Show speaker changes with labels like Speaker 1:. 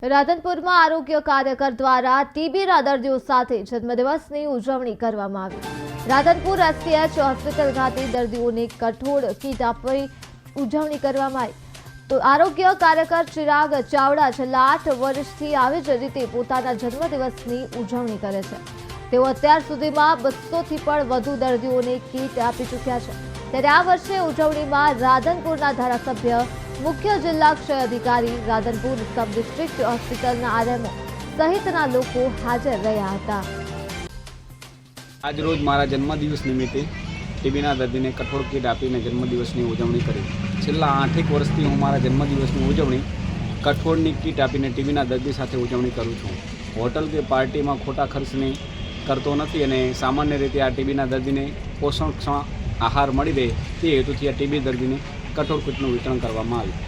Speaker 1: રાધનપુરમાં આરોગ્ય કાર્યકર દ્વારા ટીબીના દર્દીઓ સાથે જન્મદિવસની ઉજવણી કરવામાં આવી। રાધનપુર એસસીએચ હોસ્પિટલ ખાતે દર્દીઓને કઠોળ કીટ આપી ઉજવણી કરવામાં આવી। તો આરોગ્ય કાર્યકર ચિરાગ ચાવડા છેલ્લા 8 વર્ષથી આવી જ રીતે પોતાના જન્મદિવસની ઉજવણી કરે છે। તેઓ અત્યાર સુધીમાં 200થી પણ વધુ દર્દીઓને કીટ આપી ચૂક્યા છે। ત્યારે આ વર્ષે ઉજવણીમાં રાધનપુરના ધારાસભ્ય, મુખ્ય જિલ્લા ક્ષય અધિકારી, રાધનપુર સબ ડિસ્ટ્રિક્ટ હોસ્પિટલના આરએમઓ સહિતના લોકો હાજર રહ્યા હતા।
Speaker 2: આજ રોજ મારા જન્મદિવસ નિમિત્તે ટીબીના દર્દીને કઠોળ કીટ આપીને જન્મદિવસની ઉજવણી કરી। છેલ્લા 8 વર્ષથી હું મારા જન્મદિવસની ઉજવણી કઠોળની કીટ આપીને ટીબીના દર્દી સાથે ઉજવણી કરું છું। હોટલ કે પાર્ટીમાં ખોટા ખર્ચને કરતો નથી અને સામાન્ય રીતે આ ટીબીના દર્દીને પોષણક્ષમ આહાર મળી રહે તે હેતુથી આ ટીબી દર્દીને કઠોળ કીટનું વિતરણ કરવામાં આવ્યું।